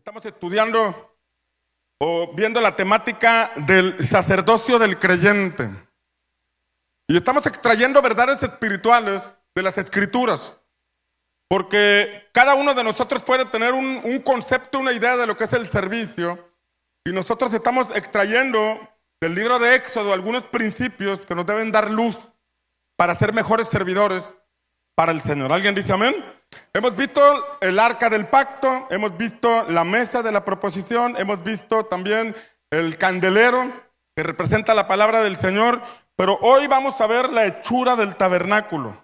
Estamos estudiando o viendo la temática del sacerdocio del creyente. Y estamos extrayendo verdades espirituales de las Escrituras. Porque cada uno de nosotros puede tener un concepto, una idea de lo que es el servicio. Y nosotros estamos extrayendo del libro de Éxodo algunos principios que nos deben dar luz para ser mejores servidores para el Señor. ¿Alguien dice amén? Hemos visto el arca del pacto, hemos visto la mesa de la proposición, hemos visto también el candelero que representa la palabra del Señor, pero hoy vamos a ver la hechura del tabernáculo.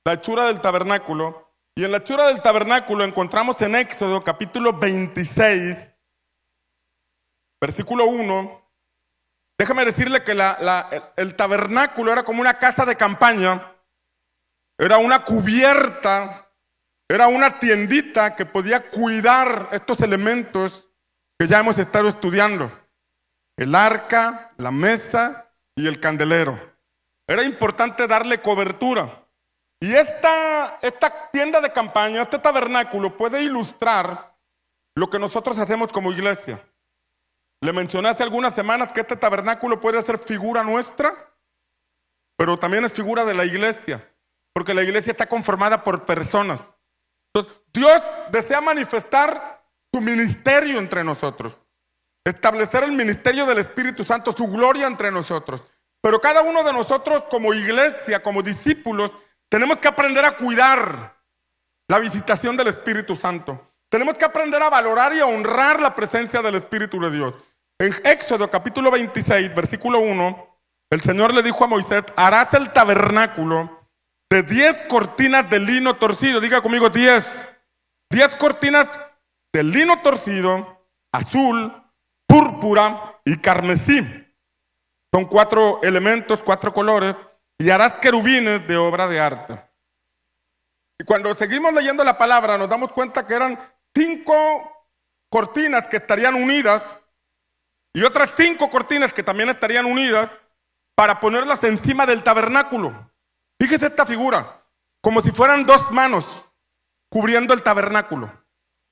La hechura del tabernáculo. Y en la hechura del tabernáculo encontramos en Éxodo capítulo 26, versículo 1. Déjame decirle que el tabernáculo era como una casa de campaña, era una cubierta, era una tiendita que podía cuidar estos elementos que ya hemos estado estudiando. El arca, la mesa y el candelero. Era importante darle cobertura. Y esta tienda de campaña, este tabernáculo puede ilustrar lo que nosotros hacemos como iglesia. Le mencioné hace algunas semanas que este tabernáculo puede ser figura nuestra, pero también es figura de la iglesia, porque la iglesia está conformada por personas. Entonces, Dios desea manifestar su ministerio entre nosotros, establecer el ministerio del Espíritu Santo, su gloria entre nosotros. Pero cada uno de nosotros como iglesia, como discípulos, tenemos que aprender a cuidar la visitación del Espíritu Santo. Tenemos que aprender a valorar y a honrar la presencia del Espíritu de Dios. En Éxodo capítulo 26, versículo 1, el Señor le dijo a Moisés: harás el tabernáculo de 10 cortinas de lino torcido. Diga conmigo 10. 10 cortinas de lino torcido, azul, púrpura y carmesí. Son 4 elementos, 4 colores. Y harás querubines de obra de arte. Y cuando seguimos leyendo la palabra nos damos cuenta que eran 5 cortinas que estarían unidas y otras 5 cortinas que también estarían unidas para ponerlas encima del tabernáculo. Fíjese esta figura, como si fueran 2 manos cubriendo el tabernáculo.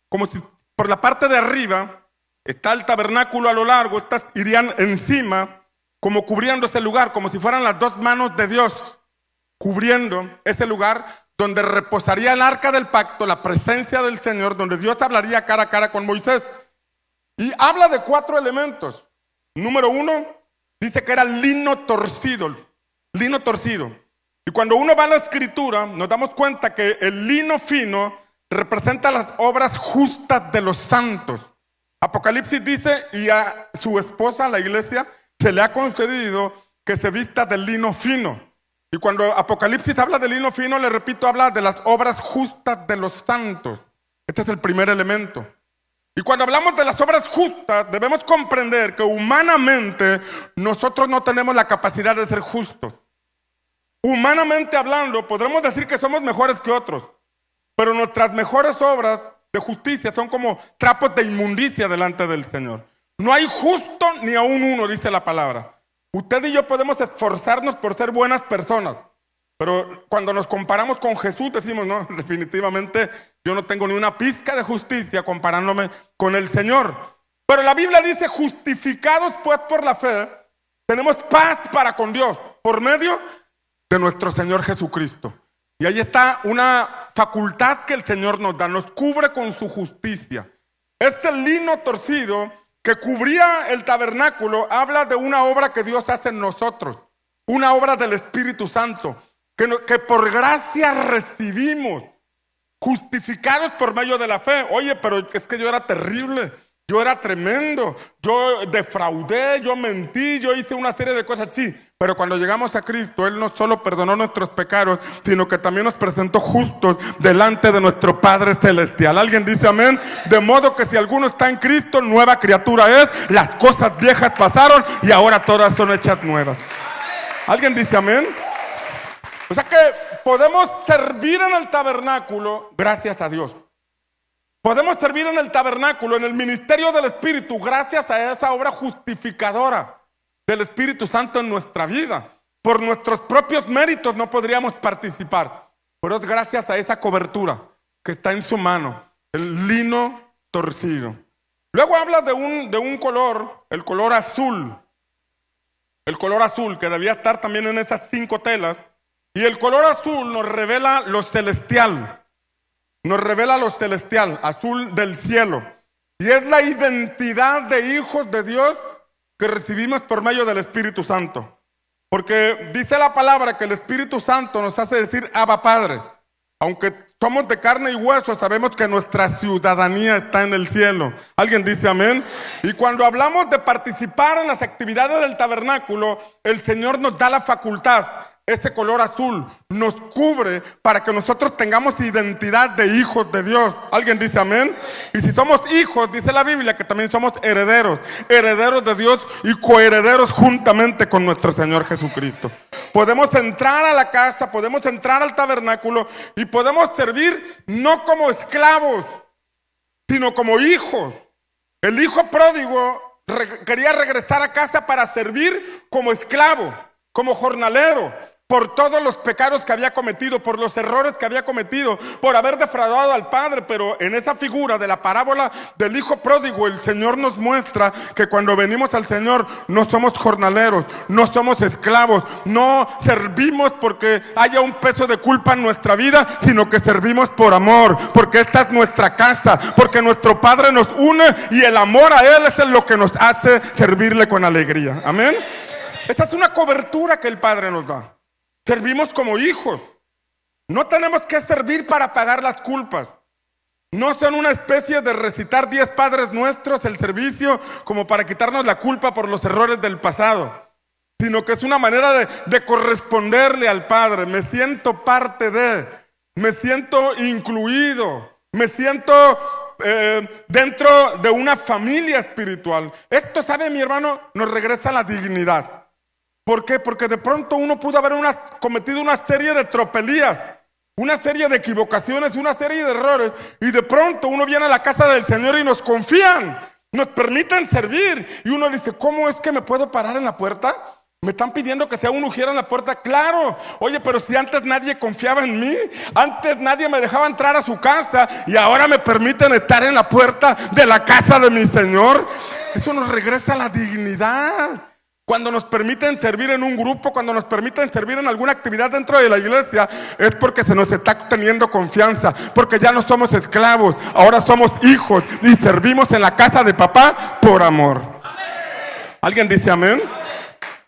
Como si por la parte de arriba está el tabernáculo a lo largo, estas irían encima, como cubriendo ese lugar, como si fueran las 2 manos de Dios, cubriendo ese lugar donde reposaría el arca del pacto, la presencia del Señor, donde Dios hablaría cara a cara con Moisés. Y habla de 4 elementos. Número 1, dice que era lino torcido, lino torcido. Y cuando uno va a la Escritura, nos damos cuenta que el lino fino representa las obras justas de los santos. Apocalipsis dice, y a su esposa, la iglesia, se le ha concedido que se vista de lino fino. Y cuando Apocalipsis habla de lino fino, le repito, habla de las obras justas de los santos. Este es el primer elemento. Y cuando hablamos de las obras justas, debemos comprender que humanamente nosotros no tenemos la capacidad de ser justos. Humanamente hablando, podremos decir que somos mejores que otros, pero nuestras mejores obras de justicia son como trapos de inmundicia delante del Señor. No hay justo ni aún uno, dice la palabra. Usted y yo podemos esforzarnos por ser buenas personas, pero cuando nos comparamos con Jesús decimos, no, definitivamente yo no tengo ni una pizca de justicia comparándome con el Señor. Pero la Biblia dice, justificados pues por la fe, tenemos paz para con Dios por medio de nuestro Señor Jesucristo. Y ahí está una facultad que el Señor nos da, nos cubre con su justicia. Este lino torcido que cubría el tabernáculo habla de una obra que Dios hace en nosotros, una obra del Espíritu Santo, que por gracia recibimos, justificados por medio de la fe. Oye, pero es que yo era terrible, yo era tremendo, yo defraudé, yo mentí, yo hice una serie de cosas, sí. Pero cuando llegamos a Cristo, Él no solo perdonó nuestros pecados, sino que también nos presentó justos delante de nuestro Padre Celestial. ¿Alguien dice amén? De modo que si alguno está en Cristo, nueva criatura es, las cosas viejas pasaron y ahora todas son hechas nuevas. ¿Alguien dice amén? O sea que podemos servir en el tabernáculo gracias a Dios. Podemos servir en el tabernáculo, en el ministerio del Espíritu, gracias a esa obra justificadora del Espíritu Santo en nuestra vida. Por nuestros propios méritos no podríamos participar, pero es gracias a esa cobertura que está en su mano, el lino torcido. Luego habla de un color, el color azul. El color azul, que debía estar también en esas 5 telas. Y el color azul nos revela lo celestial. Nos revela lo celestial, azul del cielo. Y es la identidad de hijos de Dios que recibimos por medio del Espíritu Santo. Porque dice la palabra que el Espíritu Santo nos hace decir Abba Padre. Aunque somos de carne y hueso, sabemos que nuestra ciudadanía está en el cielo. ¿Alguien dice amén? Y cuando hablamos de participar en las actividades del tabernáculo, el Señor nos da la facultad. Este color azul nos cubre para que nosotros tengamos identidad de hijos de Dios. ¿Alguien dice amén? Y si somos hijos, dice la Biblia que también somos herederos, herederos de Dios y coherederos juntamente con nuestro Señor Jesucristo. Podemos entrar a la casa, podemos entrar al tabernáculo y podemos servir no como esclavos, sino como hijos. El hijo pródigo quería regresar a casa para servir como esclavo, como jornalero, por todos los pecados que había cometido, por los errores que había cometido, por haber defraudado al Padre. Pero en esa figura de la parábola del hijo pródigo, el Señor nos muestra que cuando venimos al Señor no somos jornaleros, no somos esclavos, no servimos porque haya un peso de culpa en nuestra vida, sino que servimos por amor, porque esta es nuestra casa, porque nuestro Padre nos une y el amor a Él es lo que nos hace servirle con alegría. Amén. Esta es una cobertura que el Padre nos da. Servimos como hijos. No tenemos que servir para pagar las culpas. No son una especie de recitar 10 Padres Nuestros el servicio como para quitarnos la culpa por los errores del pasado, sino que es una manera de corresponderle al Padre. Me siento parte de, me siento incluido, me siento dentro de una familia espiritual. Esto, ¿sabe, mi hermano? Nos regresa a la dignidad. ¿Por qué? Porque de pronto uno pudo haber cometido una serie de tropelías, una serie de equivocaciones, una serie de errores, y de pronto uno viene a la casa del Señor y nos confían, nos permiten servir, y uno dice, ¿cómo es que me puedo parar en la puerta? ¿Me están pidiendo que sea un ujier en la puerta? Claro. Oye, pero si antes nadie confiaba en mí, antes nadie me dejaba entrar a su casa, y ahora me permiten estar en la puerta de la casa de mi Señor. Eso nos regresa a la dignidad. Cuando nos permiten servir en un grupo, cuando nos permiten servir en alguna actividad dentro de la iglesia, es porque se nos está teniendo confianza, porque ya no somos esclavos, ahora somos hijos y servimos en la casa de papá por amor. ¿Alguien dice amén?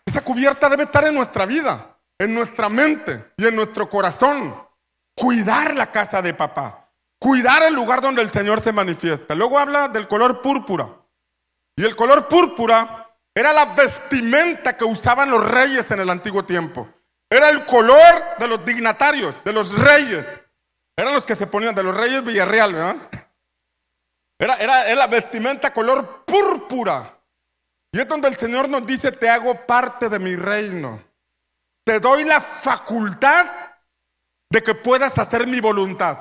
Esa cubierta debe estar en nuestra vida, en nuestra mente y en nuestro corazón. Cuidar la casa de papá, cuidar el lugar donde el Señor se manifiesta. Luego habla del color púrpura. Y el color púrpura era la vestimenta que usaban los reyes en el antiguo tiempo. Era el color de los dignatarios, de los reyes. Eran los que se ponían, de los reyes Villarreal, ¿verdad? Era la vestimenta color púrpura. Y es donde el Señor nos dice, te hago parte de mi reino. Te doy la facultad de que puedas hacer mi voluntad.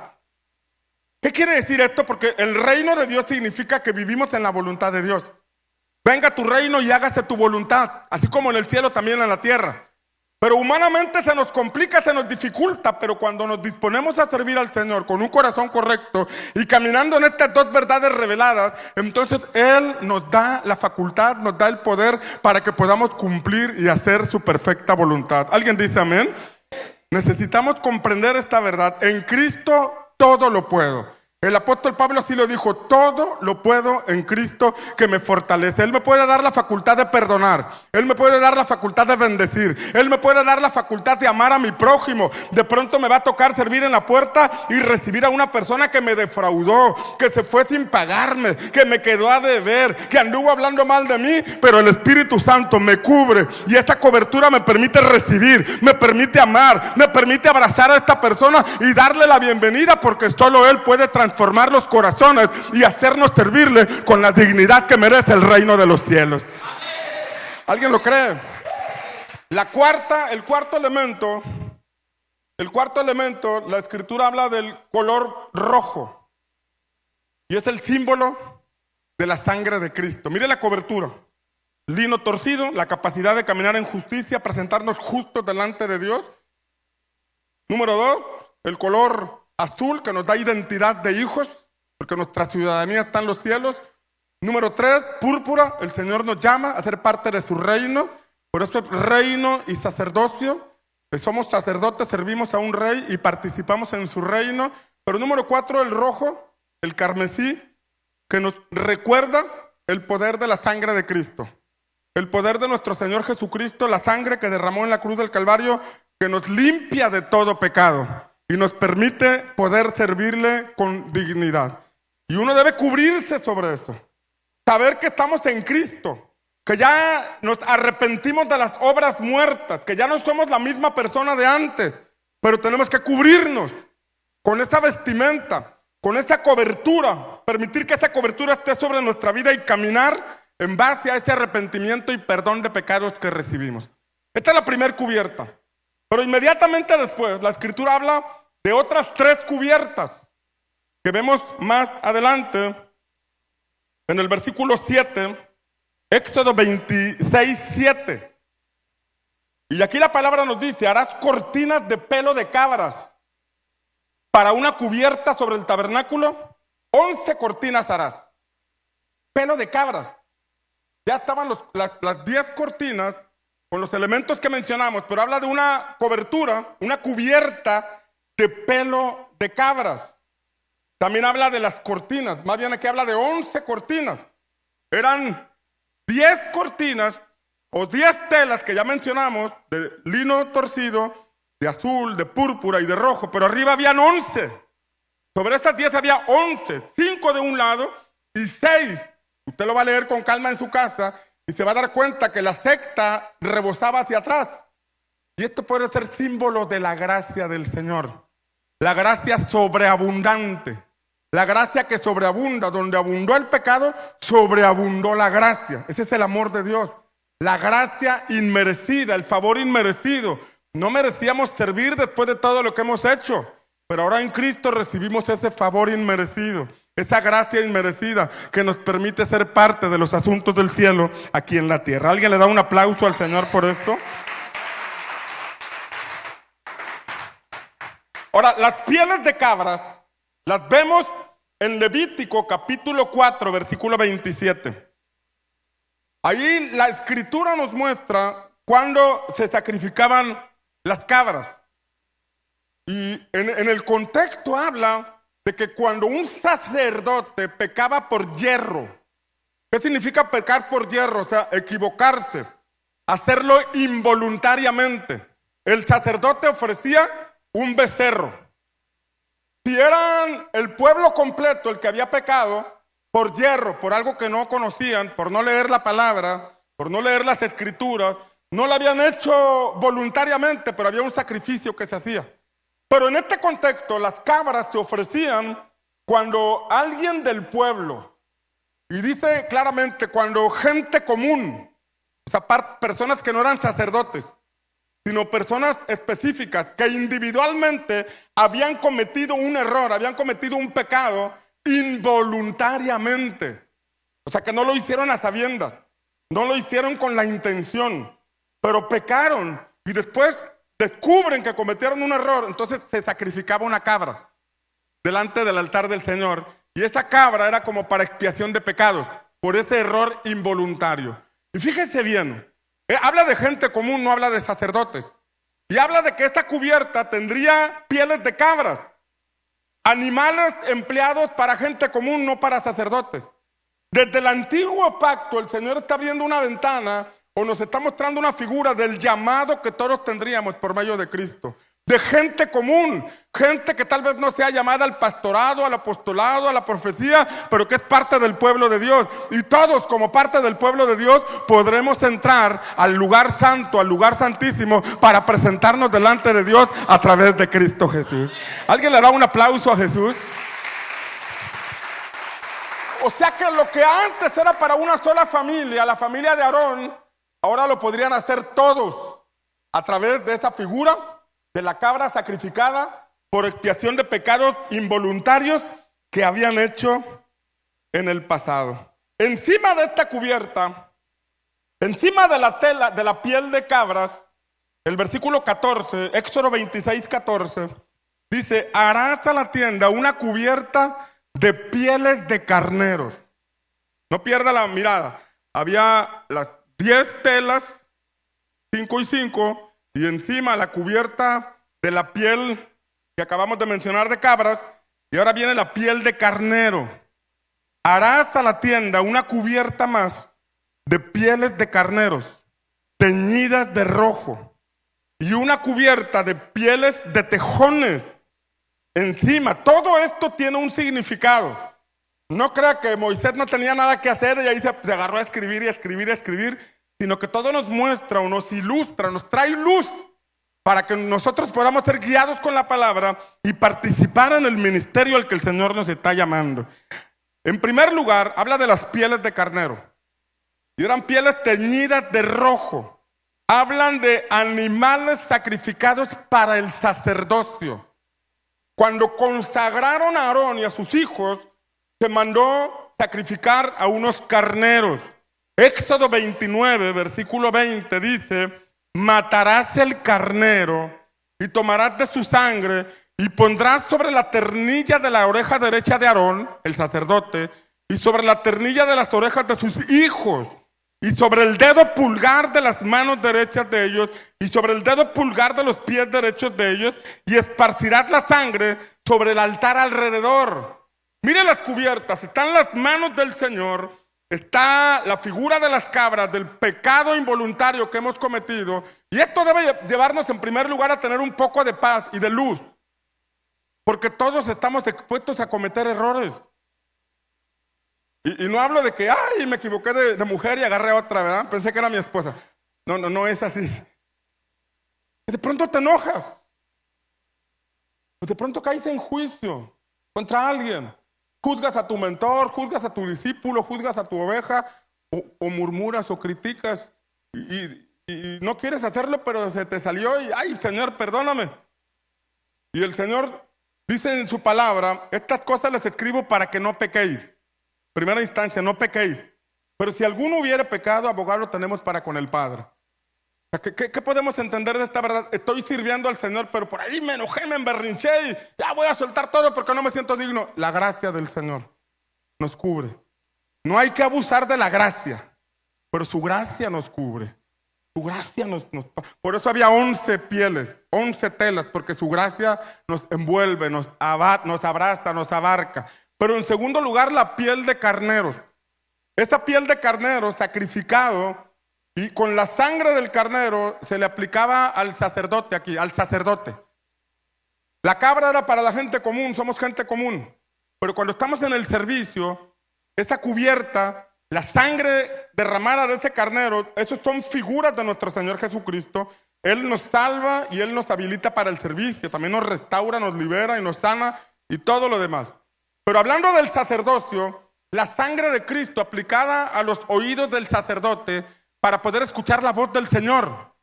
¿Qué quiere decir esto? Porque el reino de Dios significa que vivimos en la voluntad de Dios. Venga tu reino y hágase tu voluntad, así como en el cielo también en la tierra. Pero humanamente se nos complica, se nos dificulta, pero cuando nos disponemos a servir al Señor con un corazón correcto y caminando en estas 2 verdades reveladas, entonces Él nos da la facultad, nos da el poder para que podamos cumplir y hacer su perfecta voluntad. ¿Alguien dice amén? Necesitamos comprender esta verdad. En Cristo todo lo puedo. El apóstol Pablo así lo dijo, todo lo puedo en Cristo que me fortalece. Él me puede dar la facultad de perdonar, Él me puede dar la facultad de bendecir, Él me puede dar la facultad de amar a mi prójimo. De pronto me va a tocar servir en la puerta y recibir a una persona que me defraudó, que se fue sin pagarme, que me quedó a deber, que anduvo hablando mal de mí, pero el Espíritu Santo me cubre y esta cobertura me permite recibir, me permite amar, me permite abrazar a esta persona y darle la bienvenida, porque solo Él puede transformar los corazones y hacernos servirle con la dignidad que merece el reino de los cielos. ¿Alguien lo cree? El cuarto elemento, la escritura habla del color rojo y es el símbolo de la sangre de Cristo. Mire la cobertura: lino torcido, la capacidad de caminar en justicia, presentarnos justos delante de Dios. Número 2, el color azul, que nos da identidad de hijos, porque nuestra ciudadanía está en los cielos. Número 3, púrpura. El Señor nos llama a ser parte de su reino. Por eso reino y sacerdocio. Somos sacerdotes, servimos a un rey y participamos en su reino. Pero número 4, el rojo, el carmesí, que nos recuerda el poder de la sangre de Cristo. El poder de nuestro Señor Jesucristo, la sangre que derramó en la cruz del Calvario, que nos limpia de todo pecado y nos permite poder servirle con dignidad. Y uno debe cubrirse sobre eso. Saber que estamos en Cristo, que ya nos arrepentimos de las obras muertas, que ya no somos la misma persona de antes, pero tenemos que cubrirnos con esa vestimenta, con esa cobertura, permitir que esa cobertura esté sobre nuestra vida y caminar en base a ese arrepentimiento y perdón de pecados que recibimos. Esta es la primera cubierta. Pero inmediatamente después, la Escritura habla de otras 3 cubiertas que vemos más adelante en el versículo 7, Éxodo 26, 7. Y aquí la palabra nos dice: harás cortinas de pelo de cabras para una cubierta sobre el tabernáculo. 11 cortinas harás. Pelo de cabras. Ya estaban las 10 cortinas con los elementos que mencionamos, pero habla de una cobertura, una cubierta de pelo de cabras. También habla de las cortinas, más bien aquí habla de 11 cortinas. Eran 10 cortinas o 10 telas que ya mencionamos, de lino torcido, de azul, de púrpura y de rojo, pero arriba habían 11. Sobre esas 10 había 11, 5 de un lado y 6. Usted lo va a leer con calma en su casa y se va a dar cuenta que la sexta rebosaba hacia atrás. Y esto puede ser símbolo de la gracia del Señor. La gracia sobreabundante. La gracia que sobreabunda. Donde abundó el pecado, sobreabundó la gracia. Ese es el amor de Dios. La gracia inmerecida, el favor inmerecido. No merecíamos servir después de todo lo que hemos hecho. Pero ahora en Cristo recibimos ese favor inmerecido. Esa gracia inmerecida que nos permite ser parte de los asuntos del cielo aquí en la tierra. ¿Alguien le da un aplauso al Señor por esto? Ahora, las pieles de cabras las vemos en Levítico capítulo 4, versículo 27. Ahí la Escritura nos muestra cuando se sacrificaban las cabras. Y en el contexto habla de que cuando un sacerdote pecaba por yerro. ¿Qué significa pecar por yerro? O sea, equivocarse, hacerlo involuntariamente. El sacerdote ofrecía un becerro. Si eran el pueblo completo el que había pecado por yerro, por algo que no conocían, por no leer la palabra, por no leer las escrituras, no lo habían hecho voluntariamente, pero había un sacrificio que se hacía. Pero en este contexto, las cabras se ofrecían cuando alguien del pueblo, y dice claramente cuando gente común, o sea, personas que no eran sacerdotes, sino personas específicas que individualmente habían cometido un error, habían cometido un pecado involuntariamente. O sea, que no lo hicieron a sabiendas, no lo hicieron con la intención, pero pecaron y después descubren que cometieron un error. Entonces se sacrificaba una cabra delante del altar del Señor, y esa cabra era como para expiación de pecados por ese error involuntario. Y fíjese bien, habla de gente común, no habla de sacerdotes, y habla de que esta cubierta tendría pieles de cabras, animales empleados para gente común, no para sacerdotes. Desde el antiguo pacto el Señor está abriendo una ventana o nos está mostrando una figura del llamado que todos tendríamos por medio de Cristo. De gente común, gente que tal vez no sea llamada al pastorado, al apostolado, a la profecía, pero que es parte del pueblo de Dios. Y todos como parte del pueblo de Dios podremos entrar al lugar santo, al lugar santísimo, para presentarnos delante de Dios a través de Cristo Jesús. ¿Alguien le da un aplauso a Jesús? O sea que lo que antes era para una sola familia, la familia de Aarón, ahora lo podrían hacer todos a través de esa figura de la cabra sacrificada por expiación de pecados involuntarios que habían hecho en el pasado. Encima de esta cubierta, encima de la tela, de la piel de cabras, el versículo 14, Éxodo 26, 14, dice: harás a la tienda una cubierta de pieles de carneros. No pierda la mirada. Había las 10 telas, 5 y 5, y encima la cubierta de la piel que acabamos de mencionar de cabras, y ahora viene la piel de carnero. Hará hasta la tienda una cubierta más de pieles de carneros, teñidas de rojo, y una cubierta de pieles de tejones encima. Todo esto tiene un significado. No crea que Moisés no tenía nada que hacer y ahí se agarró a escribir y a escribir y a escribir, sino que todo nos muestra o nos ilustra, nos trae luz para que nosotros podamos ser guiados con la palabra y participar en el ministerio al que el Señor nos está llamando. En primer lugar, habla de las pieles de carnero. Y eran pieles teñidas de rojo. Hablan de animales sacrificados para el sacerdocio. Cuando consagraron a Aarón y a sus hijos, se mandó sacrificar a unos carneros. Éxodo 29, versículo 20 dice: matarás el carnero y tomarás de su sangre y pondrás sobre la ternilla de la oreja derecha de Aarón, el sacerdote, y sobre la ternilla de las orejas de sus hijos, y sobre el dedo pulgar de las manos derechas de ellos, y sobre el dedo pulgar de los pies derechos de ellos, y esparcirás la sangre sobre el altar alrededor. Mire las cubiertas, están las manos del Señor, está la figura de las cabras, del pecado involuntario que hemos cometido, y esto debe llevarnos en primer lugar a tener un poco de paz y de luz, porque todos estamos expuestos a cometer errores. Y no hablo de que, ay, me equivoqué de mujer y agarré otra, ¿verdad? Pensé que era mi esposa. No es así. De pronto te enojas. O de pronto caes en juicio contra alguien. Juzgas a tu mentor, juzgas a tu discípulo, juzgas a tu oveja, o murmuras o criticas. Y no quieres hacerlo, pero se te salió y, ay, Señor, perdóname. Y el Señor dice en su palabra: estas cosas les escribo para que no pequéis. Primera instancia, no pequéis. Pero si alguno hubiere pecado, abogado tenemos para con el Padre. O sea, ¿qué podemos entender de esta verdad? Estoy sirviendo al Señor, pero por ahí me enojé, me emberrinché y ya voy a soltar todo porque no me siento digno. La gracia del Señor nos cubre. No hay que abusar de la gracia, pero su gracia nos cubre. Su gracia por eso había 11 pieles, 11 telas, porque su gracia nos envuelve, nos abraza, nos abarca. Pero en segundo lugar, la piel de carneros. Esa piel de carnero sacrificado, y con la sangre del carnero se le aplicaba al sacerdote aquí, al sacerdote. La cabra era para la gente común, somos gente común. Pero cuando estamos en el servicio, esa cubierta, la sangre derramada de ese carnero, esos son figuras de nuestro Señor Jesucristo. Él nos salva y Él nos habilita para el servicio. También nos restaura, nos libera y nos sana y todo lo demás. Pero hablando del sacerdocio, la sangre de Cristo aplicada a los oídos del sacerdote para poder escuchar la voz del Señor,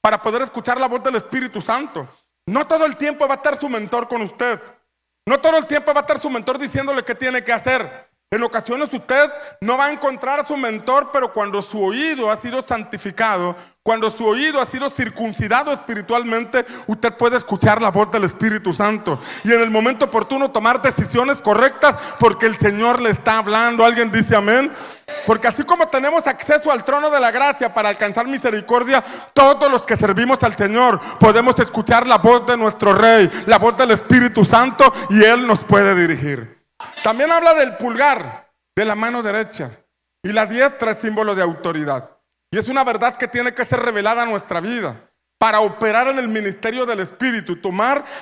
para poder escuchar la voz del Espíritu Santo. No todo el tiempo va a estar su mentor con usted. No todo el tiempo va a estar su mentor diciéndole qué tiene que hacer. En ocasiones usted no va a encontrar a su mentor, pero cuando su oído ha sido santificado, cuando su oído ha sido circuncidado espiritualmente, usted puede escuchar la voz del Espíritu Santo y en el momento oportuno tomar decisiones correctas porque el Señor le está hablando. ¿Alguien dice amén? Porque así como tenemos acceso al trono de la gracia para alcanzar misericordia, todos los que servimos al Señor podemos escuchar la voz de nuestro Rey, la voz del Espíritu Santo, y Él nos puede dirigir. También habla del pulgar de la mano derecha, y la diestra es símbolo de autoridad. Y es una verdad que tiene que ser revelada a nuestra vida para operar en el ministerio del Espíritu,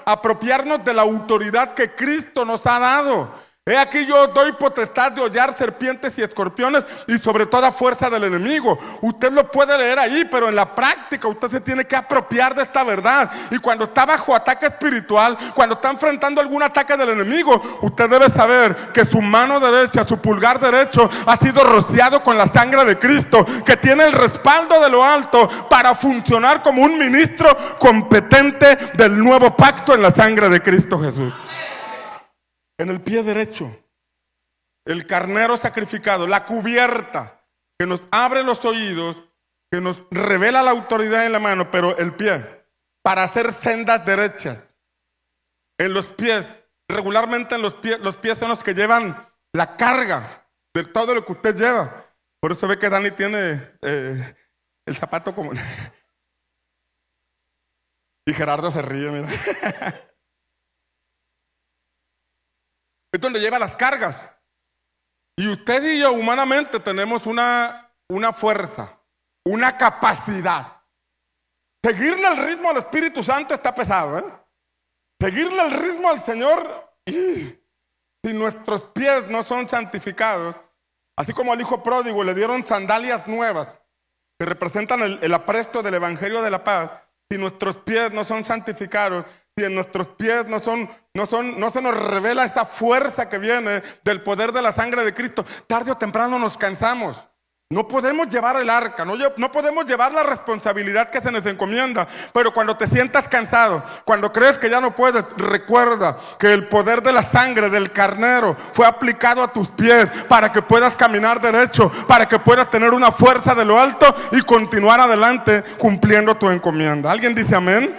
apropiarnos de la autoridad que Cristo nos ha dado. He aquí yo doy potestad de hollar serpientes y escorpiones y sobre toda fuerza del enemigo. Usted lo puede leer ahí, pero en la práctica usted se tiene que apropiar de esta verdad. Y cuando está bajo ataque espiritual, cuando está enfrentando algún ataque del enemigo, usted debe saber que su mano derecha, su pulgar derecho ha sido rociado con la sangre de Cristo, que tiene el respaldo de lo alto para funcionar como un ministro competente del nuevo pacto en la sangre de Cristo Jesús. En el pie derecho, el carnero sacrificado, la cubierta que nos abre los oídos, que nos revela la autoridad en la mano, pero el pie, para hacer sendas derechas. En los pies, regularmente en los pies son los que llevan la carga. de todo lo que usted lleva. Por eso ve que Dani tiene el zapato como... Y Gerardo se ríe, mira. Es donde lleva las cargas. Y usted y yo humanamente tenemos una fuerza, una capacidad. Seguirle el ritmo al Espíritu Santo está pesado, ¿eh? Seguirle el ritmo al Señor, si nuestros pies no son santificados, así como al hijo pródigo le dieron sandalias nuevas que representan el apresto del Evangelio de la paz, si nuestros pies no son santificados, si en nuestros pies no se nos revela esa fuerza que viene del poder de la sangre de Cristo, tarde o temprano nos cansamos. No podemos llevar el arca, no podemos llevar la responsabilidad que se nos encomienda. Pero cuando te sientas cansado, cuando crees que ya no puedes, recuerda que el poder de la sangre del carnero fue aplicado a tus pies para que puedas caminar derecho, para que puedas tener una fuerza de lo alto y continuar adelante cumpliendo tu encomienda. ¿Alguien dice amén?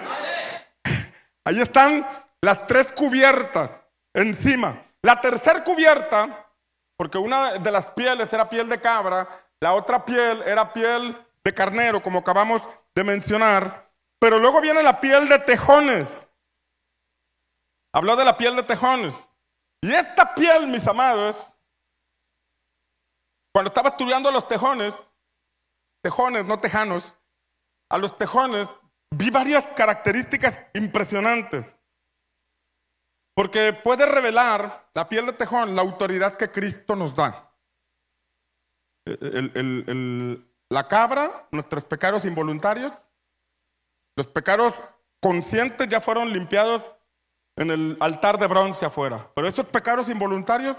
Ahí están las 3 cubiertas encima. La tercera cubierta, porque una de las pieles era piel de cabra, la otra piel era piel de carnero, como acabamos de mencionar. Pero luego viene la piel de tejones. Habló de la piel de tejones. Y esta piel, mis amados, cuando estaba estudiando los tejones, no tejanos, a los tejones, vi varias características impresionantes. Porque puede revelar la piel de tejón la autoridad que Cristo nos da. La cabra, nuestros pecados involuntarios, los pecados conscientes ya fueron limpiados en el altar de bronce afuera. Pero esos pecados involuntarios,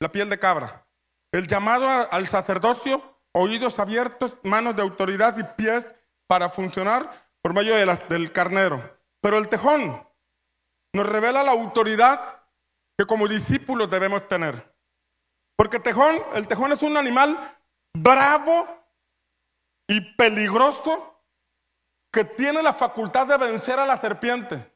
la piel de cabra. El llamado al sacerdocio, oídos abiertos, manos de autoridad y pies para funcionar por medio del carnero. Pero el tejón nos revela la autoridad que como discípulos debemos tener. Porque el tejón es un animal bravo y peligroso que tiene la facultad de vencer a la serpiente.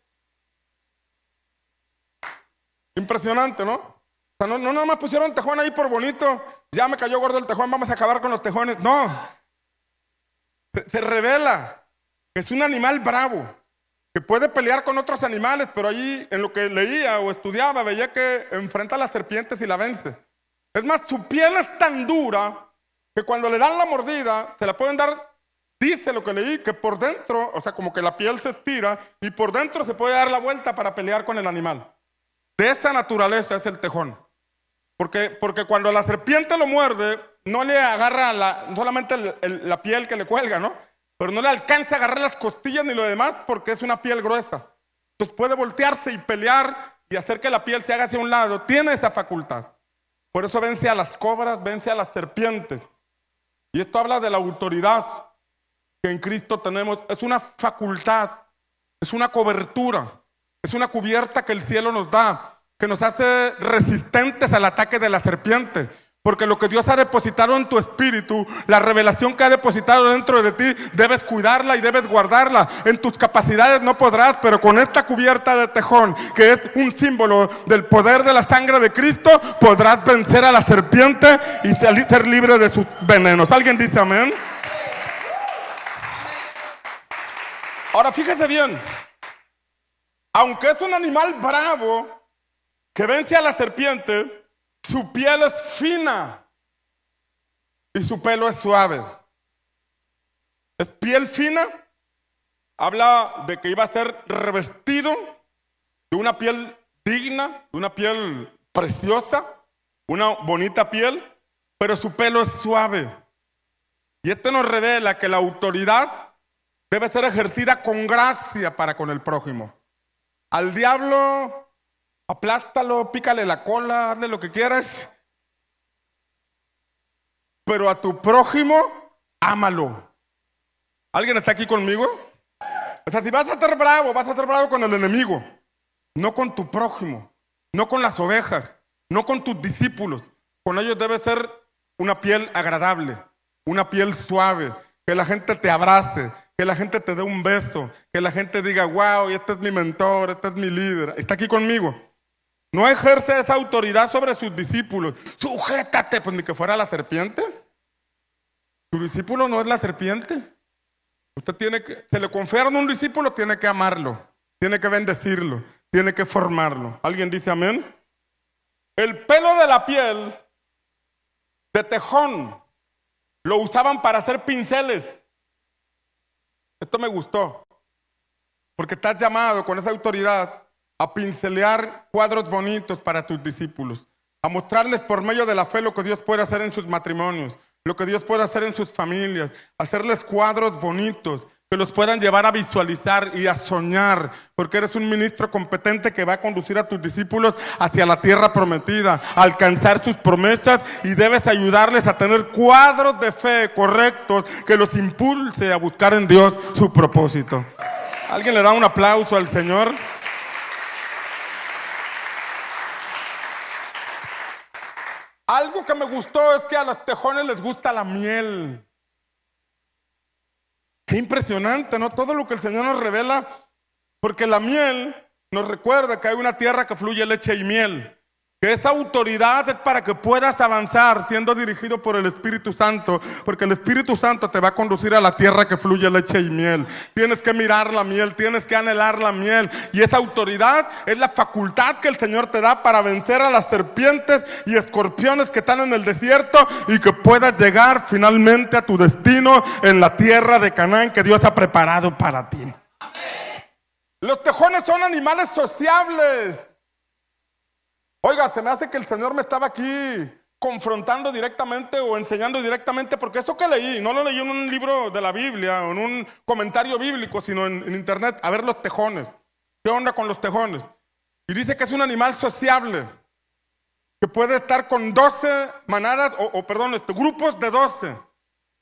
Impresionante, ¿no? O sea, no nada más pusieron tejón ahí por bonito, ya me cayó gordo el tejón, vamos a acabar con los tejones. No, se revela que es un animal bravo, que puede pelear con otros animales, pero ahí en lo que leía o estudiaba veía que enfrenta a las serpientes y la vence. Es más, su piel es tan dura que cuando le dan la mordida, se la pueden dar, dice lo que leí, que por dentro, o sea, como que la piel se estira y por dentro se puede dar la vuelta para pelear con el animal. De esa naturaleza es el tejón. Porque cuando la serpiente lo muerde, no le agarra solamente la piel que le cuelga, ¿no? Pero no le alcanza a agarrar las costillas ni lo demás porque es una piel gruesa. Entonces puede voltearse y pelear y hacer que la piel se haga hacia un lado. Tiene esa facultad. Por eso vence a las cobras, vence a las serpientes. Y esto habla de la autoridad que en Cristo tenemos. Es una facultad, es una cobertura, es una cubierta que el cielo nos da, que nos hace resistentes al ataque de la serpiente. Porque lo que Dios ha depositado en tu espíritu, la revelación que ha depositado dentro de ti, debes cuidarla y debes guardarla. En tus capacidades no podrás, pero con esta cubierta de tejón, que es un símbolo del poder de la sangre de Cristo, podrás vencer a la serpiente y ser libre de sus venenos. ¿Alguien dice amén? Ahora fíjese bien, aunque es un animal bravo que vence a la serpiente, su piel es fina y su pelo es suave. Es piel fina, habla de que iba a ser revestido de una piel digna, de una piel preciosa, una bonita piel, pero su pelo es suave. Y esto nos revela que la autoridad debe ser ejercida con gracia para con el prójimo. Al diablo, aplástalo, pícale la cola, hazle lo que quieras. Pero a tu prójimo, ámalo. ¿Alguien está aquí conmigo? O sea, si vas a estar bravo con el enemigo, no con tu prójimo, no con las ovejas, no con tus discípulos. Con ellos debe ser una piel agradable, una piel suave, que la gente te abrace, que la gente te dé un beso, que la gente diga, wow, este es mi mentor, este es mi líder. ¿Está aquí conmigo? no ejerce esa autoridad sobre sus discípulos. Sujétate, pues ni que fuera la serpiente. Su discípulo no es la serpiente. Usted tiene que, se le confiaron a un discípulo, tiene que amarlo, tiene que bendecirlo, tiene que formarlo. ¿Alguien dice amén? El pelo de la piel de tejón lo usaban para hacer pinceles. Esto me gustó, porque estás llamado con esa autoridad a pincelear cuadros bonitos para tus discípulos, a mostrarles por medio de la fe lo que Dios puede hacer en sus matrimonios, lo que Dios puede hacer en sus familias, hacerles cuadros bonitos que los puedan llevar a visualizar y a soñar, porque eres un ministro competente que va a conducir a tus discípulos hacia la tierra prometida, a alcanzar sus promesas, y debes ayudarles a tener cuadros de fe correctos que los impulse a buscar en Dios su propósito. ¿Alguien le da un aplauso al Señor? Algo que me gustó es que a los tejones les gusta la miel. Qué impresionante, ¿no? Todo lo que el Señor nos revela, porque la miel nos recuerda que hay una tierra que fluye leche y miel. Que esa autoridad es para que puedas avanzar siendo dirigido por el Espíritu Santo, porque el Espíritu Santo te va a conducir a la tierra que fluye leche y miel. Tienes que mirar la miel, tienes que anhelar la miel, y esa autoridad es la facultad que el Señor te da para vencer a las serpientes y escorpiones que están en el desierto, y que puedas llegar finalmente a tu destino en la tierra de Canaán que Dios ha preparado para ti. Amén. Los tejones son animales sociables. Oiga, se me hace que el Señor me estaba aquí confrontando directamente o enseñando directamente, porque eso que leí, no lo leí en un libro de la Biblia o en un comentario bíblico, sino en internet. A ver los tejones. ¿Qué onda con los tejones? Y dice que es un animal sociable, que puede estar con 12 manadas, grupos de 12.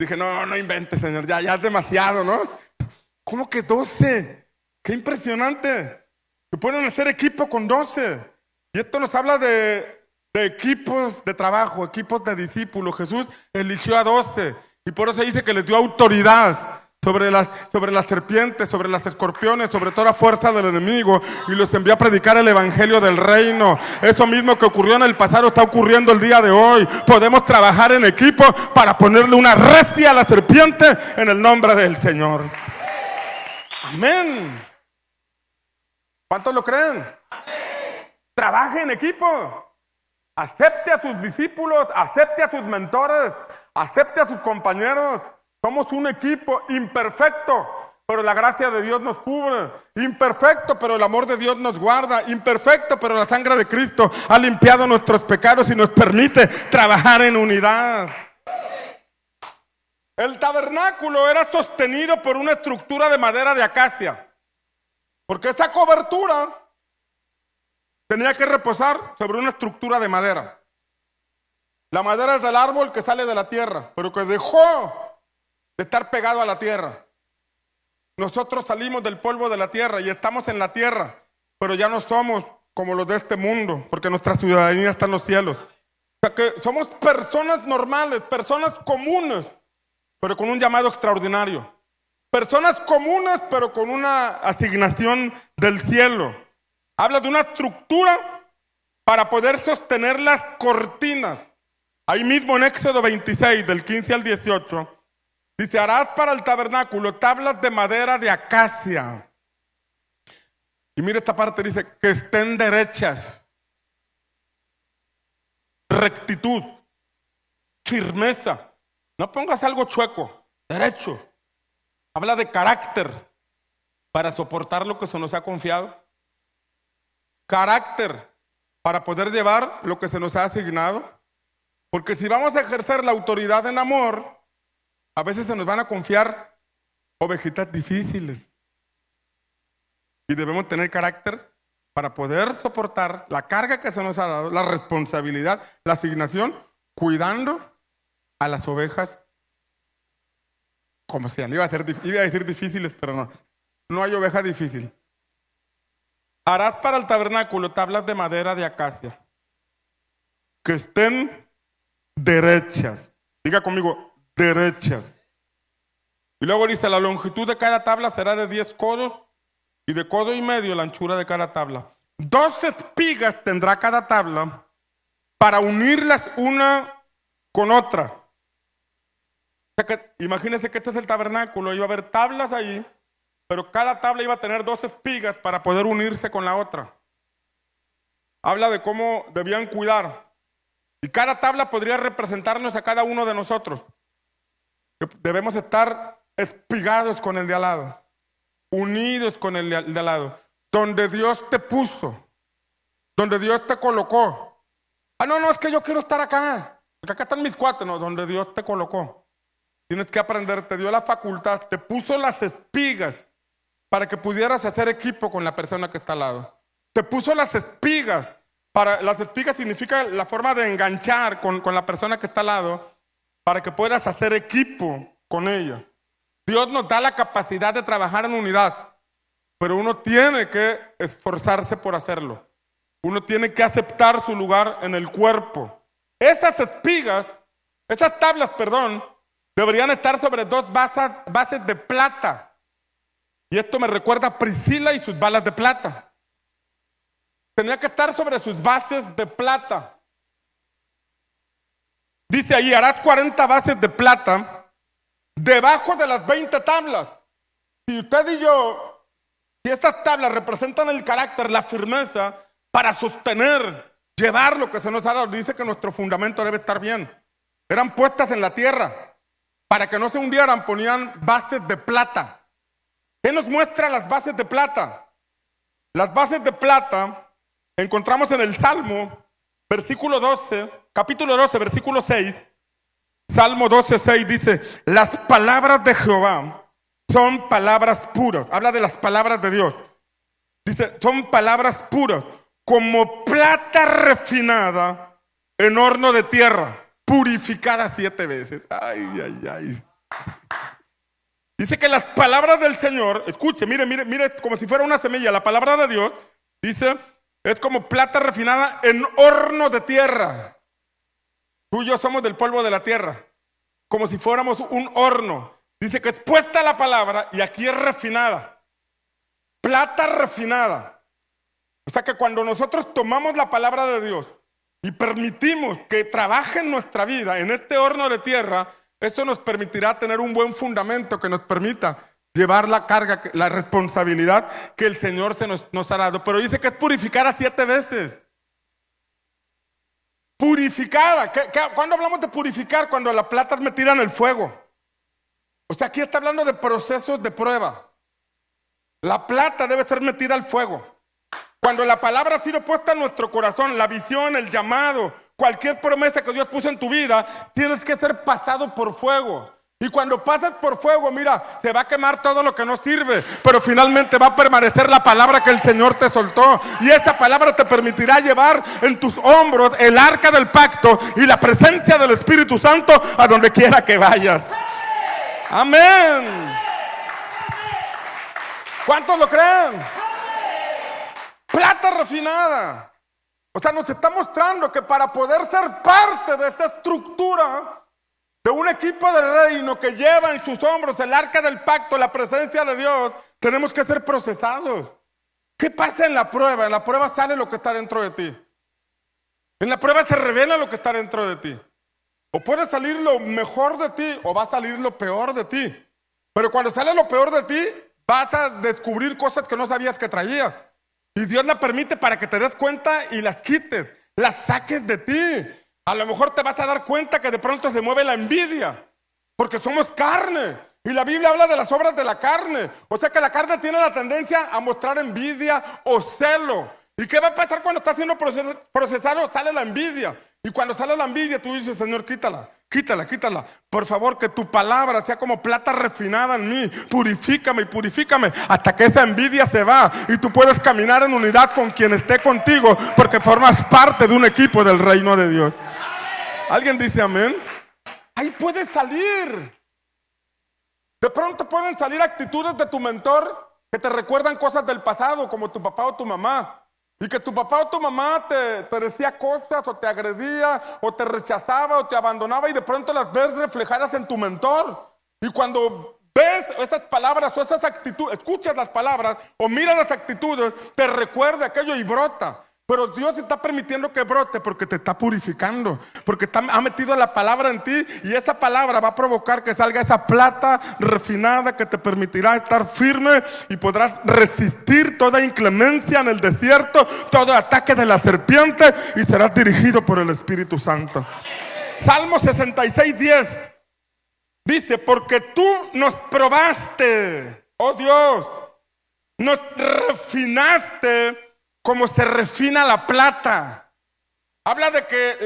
Dije, no inventes, Señor, ya es demasiado, ¿no? ¿Cómo que 12? ¡Qué impresionante! Que pueden hacer equipo con 12. Y esto nos habla de equipos de trabajo, equipos de discípulos. Jesús eligió a 12 y por eso dice que les dio autoridad sobre las serpientes, sobre las escorpiones, sobre toda fuerza del enemigo, y los envió a predicar el evangelio del reino. Eso mismo que ocurrió en el pasado está ocurriendo el día de hoy. Podemos trabajar en equipo para ponerle una restia a la serpiente en el nombre del Señor. Amén. ¿Cuántos lo creen? Trabaje en equipo. Acepte a sus discípulos, acepte a sus mentores, acepte a sus compañeros. Somos un equipo imperfecto, pero la gracia de Dios nos cubre. Imperfecto, pero el amor de Dios nos guarda. Imperfecto, pero la sangre de Cristo ha limpiado nuestros pecados y nos permite trabajar en unidad. El tabernáculo era sostenido por una estructura de madera de acacia, porque esa cobertura tenía que reposar sobre una estructura de madera. La madera es del árbol que sale de la tierra, pero que dejó de estar pegado a la tierra. Nosotros salimos del polvo de la tierra y estamos en la tierra, pero ya no somos como los de este mundo, porque nuestra ciudadanía está en los cielos. O sea que somos personas normales, personas comunes, pero con un llamado extraordinario. Personas comunes, pero con una asignación del cielo. Habla de una estructura para poder sostener las cortinas. Ahí mismo en Éxodo 26, del 15 al 18, dice: harás para el tabernáculo tablas de madera de acacia. Y mire esta parte, dice que estén derechas. Rectitud, firmeza. No pongas algo chueco, derecho. Habla de carácter para soportar lo que se nos ha confiado. Carácter para poder llevar lo que se nos ha asignado. Porque si vamos a ejercer la autoridad en amor, a veces se nos van a confiar ovejitas difíciles. Y debemos tener carácter para poder soportar la carga que se nos ha dado, la responsabilidad, la asignación, cuidando a las ovejas como sean. Iba a decir difíciles, pero no hay oveja difícil. Harás para el tabernáculo tablas de madera de acacia, que estén derechas. Diga conmigo, derechas. Y luego dice: la longitud de cada tabla será de 10 codos, y de codo y medio la anchura de cada tabla. 2 espigas tendrá cada tabla para unirlas una con otra. O sea que, imagínense que este es el tabernáculo, iba a haber tablas ahí, pero cada tabla iba a tener 2 espigas para poder unirse con la otra. Habla de cómo debían cuidar. Y cada tabla podría representarnos a cada uno de nosotros. Debemos estar espigados con el de al lado, unidos con el de al lado, donde Dios te puso, donde Dios te colocó. Ah, no, es que yo quiero estar acá, porque acá están mis cuates. No, donde Dios te colocó. Tienes que aprender, te dio la facultad, te puso las espigas para que pudieras hacer equipo con la persona que está al lado. Te puso las espigas. Las espigas significa la forma de enganchar con la persona que está al lado para que puedas hacer equipo con ella. Dios nos da la capacidad de trabajar en unidad, pero uno tiene que esforzarse por hacerlo. Uno tiene que aceptar su lugar en el cuerpo. Esas tablas, deberían estar sobre 2 bases de plata. Y esto me recuerda a Priscila y sus balas de plata. Tenía que estar sobre sus bases de plata. Dice ahí, harás 40 bases de plata debajo de las 20 tablas. Si usted y yo, si estas tablas representan el carácter, la firmeza para sostener, llevar lo que se nos ha dado, dice que nuestro fundamento debe estar bien. Eran puestas en la tierra. Para que no se hundieran, ponían bases de plata. ¿Qué nos muestra las bases de plata? Las bases de plata encontramos en el Salmo, capítulo 12, versículo 6. Salmo 12, 6 dice, las palabras de Jehová son palabras puras. Habla de las palabras de Dios. Dice, son palabras puras, como plata refinada en horno de tierra, purificada 7 veces. Ay. Dice que las palabras del Señor, escuche, mire, como si fuera una semilla, la palabra de Dios, dice, es como plata refinada en horno de tierra. Tú y yo somos del polvo de la tierra, como si fuéramos un horno. Dice que es puesta la palabra y aquí es refinada. Plata refinada. O sea que cuando nosotros tomamos la palabra de Dios y permitimos que trabaje en nuestra vida, en este horno de tierra, eso nos permitirá tener un buen fundamento que nos permita llevar la carga, la responsabilidad que el Señor nos ha dado. Pero dice que es purificada 7 veces. Purificada. ¿Cuándo hablamos de purificar? Cuando la plata es metida en el fuego. O sea, aquí está hablando de procesos de prueba. La plata debe ser metida al fuego. Cuando la palabra ha sido puesta en nuestro corazón, la visión, el llamado, cualquier promesa que Dios puso en tu vida, tienes que ser pasado por fuego. Y cuando pasas por fuego, mira, se va a quemar todo lo que no sirve, pero finalmente va a permanecer la palabra que el Señor te soltó. Y esa palabra te permitirá llevar en tus hombros el arca del pacto y la presencia del Espíritu Santo a donde quiera que vayas. Amén. ¿Cuántos lo creen? Plata refinada. O sea, nos está mostrando que para poder ser parte de esta estructura de un equipo de reino que lleva en sus hombros el arca del pacto, la presencia de Dios, tenemos que ser procesados. ¿Qué pasa en la prueba? En la prueba sale lo que está dentro de ti. En la prueba se revela lo que está dentro de ti. O puede salir lo mejor de ti o va a salir lo peor de ti. Pero cuando sale lo peor de ti, vas a descubrir cosas que no sabías que traías. Y Dios la permite para que te des cuenta y las quites, las saques de ti. A lo mejor te vas a dar cuenta que de pronto se mueve la envidia, porque somos carne. Y la Biblia habla de las obras de la carne. O sea que la carne tiene la tendencia a mostrar envidia o celo. ¿Y qué va a pasar cuando está siendo procesado? Sale la envidia. Y cuando sale la envidia, tú dices, Señor, quítala. Por favor, que tu palabra sea como plata refinada en mí. Purifícame y purifícame hasta que esa envidia se va y tú puedes caminar en unidad con quien esté contigo, porque formas parte de un equipo del reino de Dios. ¿Alguien dice amén? Ahí puede salir. De pronto pueden salir actitudes de tu mentor que te recuerdan cosas del pasado, como tu papá o tu mamá. Y que tu papá o tu mamá te decía cosas, o te agredía, o te rechazaba, o te abandonaba, y de pronto las ves reflejadas en tu mentor. Y cuando ves esas palabras o esas actitudes, escuchas las palabras o miras las actitudes, te recuerda aquello y brota. Pero Dios está permitiendo que brote porque te está purificando, porque ha metido la palabra en ti y esa palabra va a provocar que salga esa plata refinada que te permitirá estar firme y podrás resistir toda inclemencia en el desierto, todo ataque de la serpiente y serás dirigido por el Espíritu Santo. Salmo 66:10 dice: porque tú nos probaste, oh Dios, nos refinaste como se refina la plata. Habla de que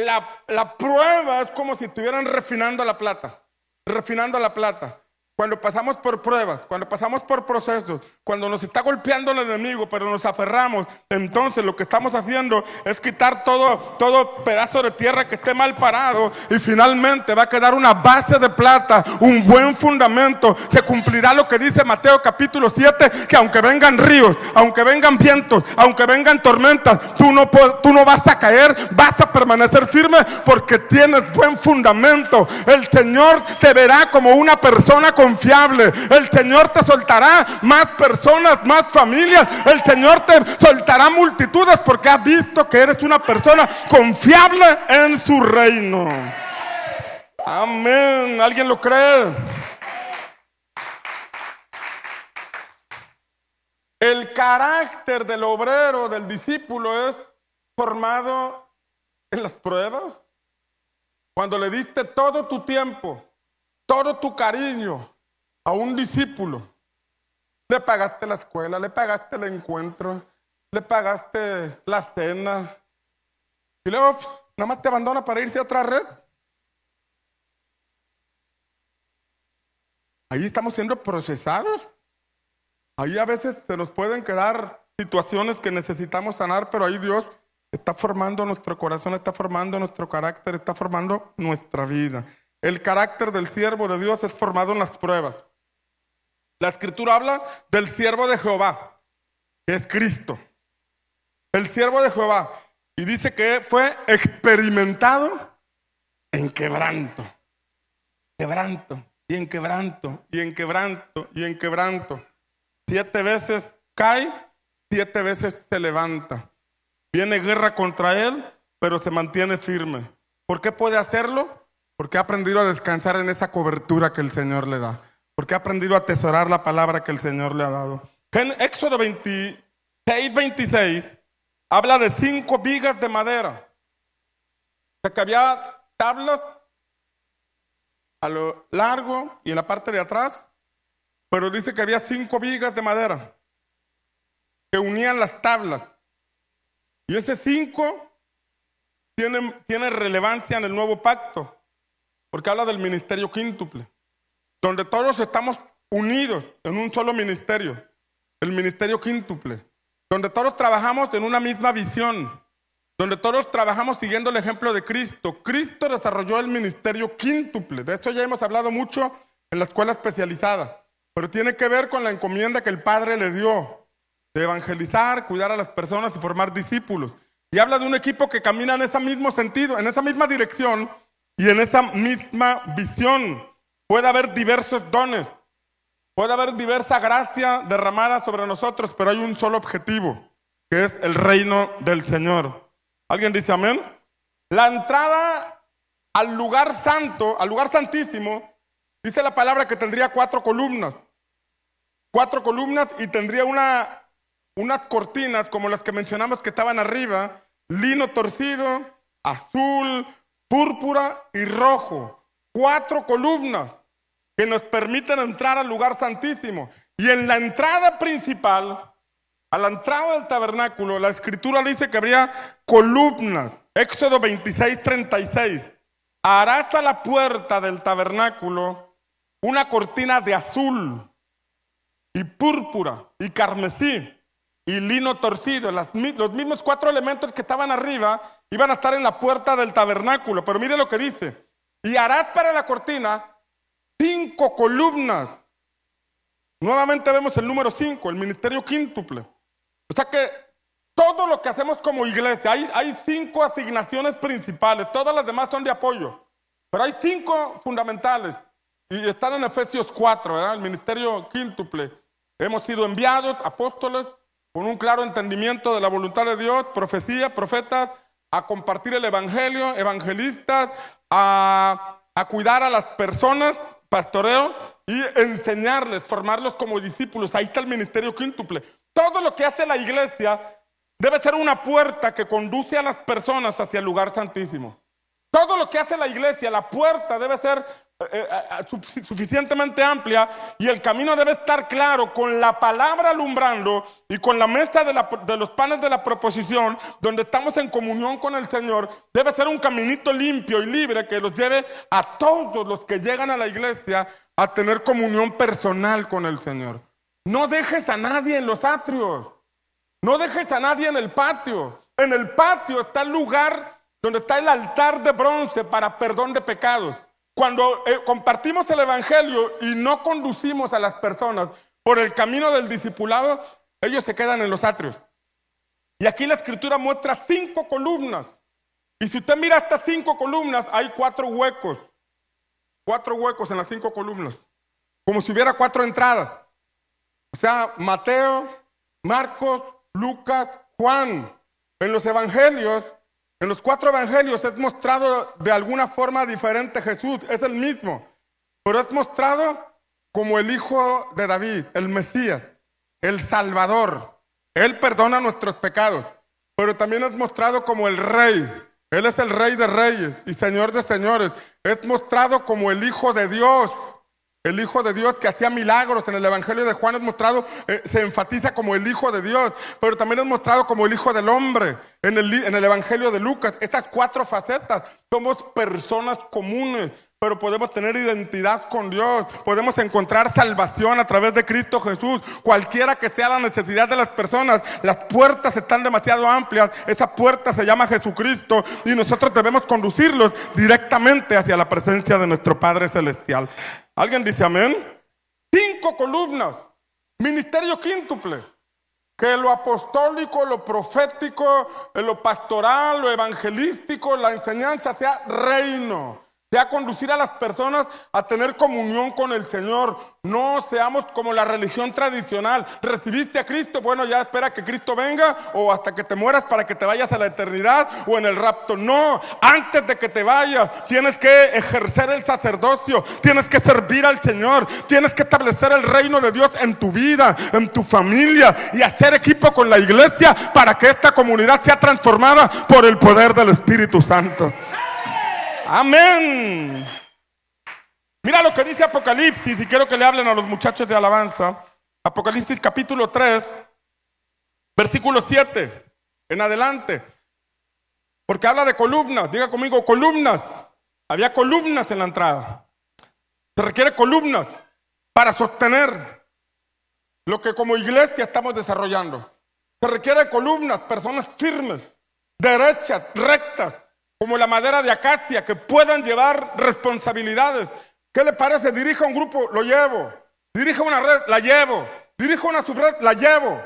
la prueba es como si estuvieran refinando la plata. Refinando la plata. Cuando pasamos por pruebas, cuando pasamos por procesos, cuando nos está golpeando el enemigo, pero nos aferramos, entonces lo que estamos haciendo es quitar todo pedazo de tierra que esté mal parado y finalmente va a quedar una base de plata, un buen fundamento. Se cumplirá lo que dice Mateo capítulo 7, que aunque vengan ríos, aunque vengan vientos, aunque vengan tormentas, tú no vas a caer, vas a permanecer firme porque tienes buen fundamento. El Señor te verá como una persona confiable. El Señor te soltará más personas, más familias. El Señor te soltará multitudes porque ha visto que eres una persona confiable en su reino. Amén. ¿Alguien lo cree? El carácter del obrero, del discípulo, es formado en las pruebas. Cuando le diste todo tu tiempo, todo tu cariño a un discípulo, le pagaste la escuela, le pagaste el encuentro, le pagaste la cena, y luego nada más te abandona para irse a otra red. Ahí estamos siendo procesados. Ahí a veces se nos pueden quedar situaciones que necesitamos sanar, pero ahí Dios está formando nuestro corazón, está formando nuestro carácter, está formando nuestra vida. El carácter del siervo de Dios es formado en las pruebas. La Escritura habla del siervo de Jehová, que es Cristo. El siervo de Jehová. Y dice que fue experimentado en quebranto. Quebranto, y en quebranto, y en quebranto, y en quebranto. 7 veces cae, 7 veces se levanta. Viene guerra contra él, pero se mantiene firme. ¿Por qué puede hacerlo? Porque ha aprendido a descansar en esa cobertura que el Señor le da. Porque ha aprendido a atesorar la palabra que el Señor le ha dado. En Éxodo 26 habla de 5 vigas de madera. O sea que había tablas a lo largo y en la parte de atrás, pero dice que había 5 vigas de madera que unían las tablas. Y ese 5 tiene relevancia en el nuevo pacto, porque habla del ministerio quíntuple, donde todos estamos unidos en un solo ministerio, el ministerio quíntuple, donde todos trabajamos en una misma visión, donde todos trabajamos siguiendo el ejemplo de Cristo. Cristo desarrolló el ministerio quíntuple, de esto ya hemos hablado mucho en la escuela especializada, pero tiene que ver con la encomienda que el Padre le dio, de evangelizar, cuidar a las personas y formar discípulos. Y habla de un equipo que camina en ese mismo sentido, en esa misma dirección y en esa misma visión. Puede haber diversos dones, puede haber diversa gracia derramada sobre nosotros, pero hay un solo objetivo, que es el reino del Señor. ¿Alguien dice amén? La entrada al lugar santo, al lugar santísimo, dice la palabra que tendría 4 columnas. 4 columnas y tendría unas cortinas como las que mencionamos que estaban arriba, lino torcido, azul, púrpura y rojo. 4 columnas que nos permiten entrar al lugar santísimo. Y en la entrada principal, a la entrada del tabernáculo, la Escritura dice que habría columnas. Éxodo 26:36. Harás a la puerta del tabernáculo una cortina de azul y púrpura y carmesí y lino torcido. Los mismos 4 elementos que estaban arriba iban a estar en la puerta del tabernáculo. Pero mire lo que dice. Y harás para la cortina 5 columnas. Nuevamente vemos el número 5, el ministerio quíntuple. O sea que todo lo que hacemos como iglesia, hay 5 asignaciones principales, todas las demás son de apoyo, pero hay 5 fundamentales Y están en Efesios 4, ¿verdad? El ministerio quíntuple. Hemos sido enviados, apóstoles, con un claro entendimiento de la voluntad de Dios, profecía, profetas, a compartir el evangelio, evangelistas, a cuidar a las personas, pastoreo, y enseñarles, formarlos como discípulos. Ahí está el ministerio quíntuple. Todo lo que hace la iglesia debe ser una puerta que conduce a las personas hacia el lugar santísimo. Todo lo que hace la iglesia, la puerta debe ser suficientemente amplia y el camino debe estar claro, con la palabra alumbrando y con la mesa de los panes de la proposición, donde estamos en comunión con el Señor. Debe ser un caminito limpio y libre que los lleve a todos los que llegan a la iglesia a tener comunión personal con el Señor. No dejes a nadie en los atrios, no dejes a nadie en el patio. En el patio está el lugar donde está el altar de bronce para perdón de pecados. Cuando compartimos el evangelio y no conducimos a las personas por el camino del discipulado, ellos se quedan en los atrios. Y aquí la escritura muestra 5 columnas. Y si usted mira estas 5 columnas, hay 4 huecos. 4 huecos en las 5 columnas. Como si hubiera 4 entradas. O sea, Mateo, Marcos, Lucas, Juan. En los evangelios, en los 4 evangelios es mostrado de alguna forma diferente Jesús. Es el mismo. Pero es mostrado como el hijo de David, el Mesías, el Salvador. Él perdona nuestros pecados. Pero también es mostrado como el Rey. Él es el Rey de Reyes y Señor de Señores. Es mostrado como el Hijo de Dios. El Hijo de Dios que hacía milagros. En el Evangelio de Juan es mostrado, se enfatiza como el Hijo de Dios, pero también es mostrado como el Hijo del Hombre. En el Evangelio de Lucas, estas 4 facetas, somos personas comunes, pero podemos tener identidad con Dios, podemos encontrar salvación a través de Cristo Jesús. Cualquiera que sea la necesidad de las personas, las puertas están demasiado amplias. Esa puerta se llama Jesucristo y nosotros debemos conducirlos directamente hacia la presencia de nuestro Padre Celestial. ¿Alguien dice amén? 5 columnas, ministerio quíntuple. Que lo apostólico, lo profético, lo pastoral, lo evangelístico, la enseñanza sea reino. Sea conducir a las personas a tener comunión con el Señor. No seamos como la religión tradicional. ¿Recibiste a Cristo? Bueno, ya espera que Cristo venga o hasta que te mueras para que te vayas a la eternidad o en el rapto. No, antes de que te vayas tienes que ejercer el sacerdocio, tienes que servir al Señor, tienes que establecer el reino de Dios en tu vida, en tu familia y hacer equipo con la iglesia para que esta comunidad sea transformada por el poder del Espíritu Santo. Amén. Mira lo que dice Apocalipsis, y quiero que le hablen a los muchachos de alabanza. Apocalipsis capítulo 3, versículo 7 en adelante. Porque habla de columnas. Diga conmigo, columnas. Había columnas en la entrada. Se requiere columnas para sostener lo que como iglesia estamos desarrollando. Se requiere columnas, personas firmes, derechas, rectas, como la madera de acacia, que puedan llevar responsabilidades. ¿Qué le parece? Dirige un grupo, lo llevo. Dirige una red, la llevo. Dirige una subred, la llevo.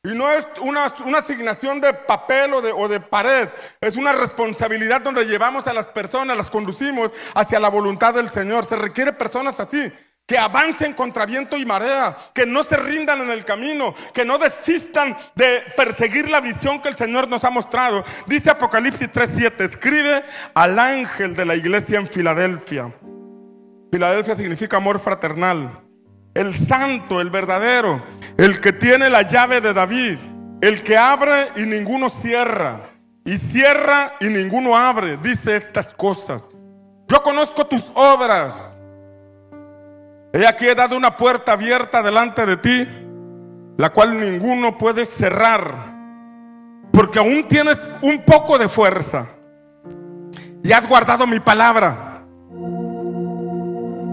Y no es una asignación de papel o de pared. Es una responsabilidad donde llevamos a las personas, las conducimos hacia la voluntad del Señor. Se requiere personas así, que avancen contra viento y marea, que no se rindan en el camino, que no desistan de perseguir la visión que el Señor nos ha mostrado. Dice Apocalipsis 3:7, escribe al ángel de la iglesia en Filadelfia. Filadelfia significa amor fraternal. El santo, el verdadero, el que tiene la llave de David, el que abre y ninguno cierra, y cierra y ninguno abre, dice estas cosas. Yo conozco tus obras. He aquí he dado una puerta abierta delante de ti, la cual ninguno puede cerrar, porque aún tienes un poco de fuerza y has guardado mi palabra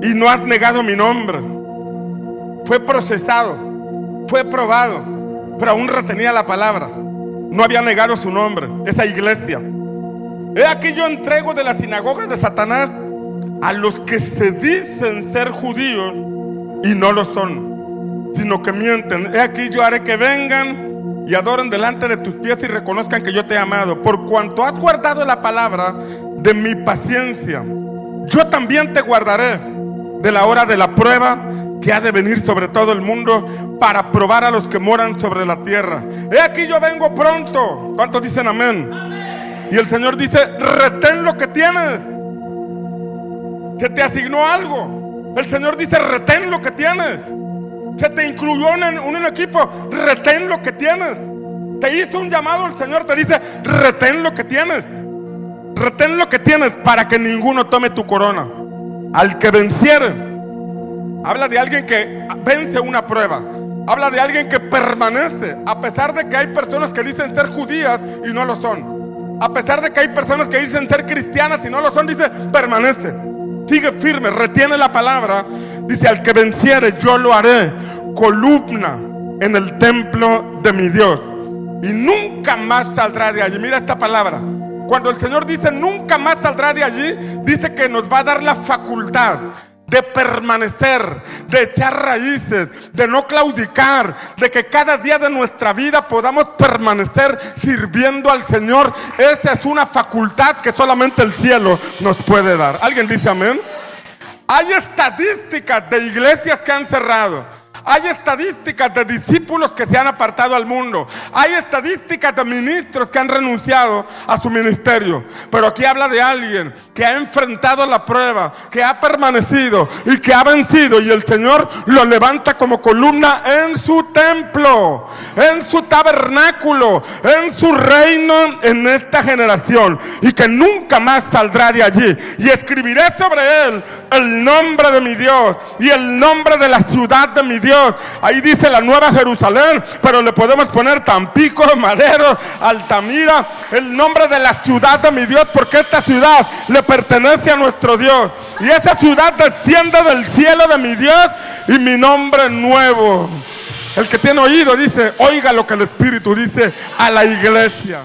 y no has negado mi nombre. Fue procesado, fue probado, pero aún retenía la palabra, no había negado su nombre, esa iglesia. He aquí yo entrego de la sinagoga de Satanás a los que se dicen ser judíos y no lo son, sino que mienten. He aquí yo haré que vengan y adoren delante de tus pies y reconozcan que yo te he amado. Por cuanto has guardado la palabra de mi paciencia, yo también te guardaré. de la hora de la prueba que ha de venir sobre todo el mundo para probar a los que moran sobre la tierra. He aquí yo vengo pronto. ¿Cuántos dicen amén? Y el Señor dice, retén lo que tienes. Se te asignó algo. El Señor dice, retén lo que tienes. Se te incluyó en un equipo, retén lo que tienes. Te hizo un llamado, el Señor te dice, retén lo que tienes. Retén lo que tienes para que ninguno tome tu corona. Al que venciere. Habla de alguien que vence una prueba. Habla de alguien que permanece. A pesar de que hay personas que dicen ser judías y no lo son. A pesar de que hay personas que dicen ser cristianas y no lo son, dice, permanece. Sigue firme, retiene la palabra. Dice, al que venciere yo lo haré columna en el templo de mi Dios. Y nunca más saldrá de allí. Mira esta palabra. Cuando el Señor dice nunca más saldrá de allí, dice que nos va a dar la facultad de permanecer, de echar raíces, de no claudicar, de que cada día de nuestra vida podamos permanecer sirviendo al Señor. Esa es una facultad que solamente el cielo nos puede dar. ¿Alguien dice amén? Hay estadísticas de iglesias que han cerrado. Hay estadísticas de discípulos que se han apartado al mundo. Hay estadísticas de ministros que han renunciado a su ministerio. Pero aquí habla de alguien que ha enfrentado la prueba, que ha permanecido y que ha vencido. Y el Señor lo levanta como columna en su templo, en su tabernáculo, en su reino en esta generación. Y que nunca más saldrá de allí. Y escribiré sobre él el nombre de mi Dios y el nombre de la ciudad de mi Dios. Ahí dice la Nueva Jerusalén, pero le podemos poner Tampico, Madero, Altamira, el nombre de la ciudad de mi Dios, porque esta ciudad le pertenece a nuestro Dios. Y esa ciudad desciende del cielo de mi Dios y mi nombre nuevo. El que tiene oído dice, oiga lo que el Espíritu dice a la iglesia.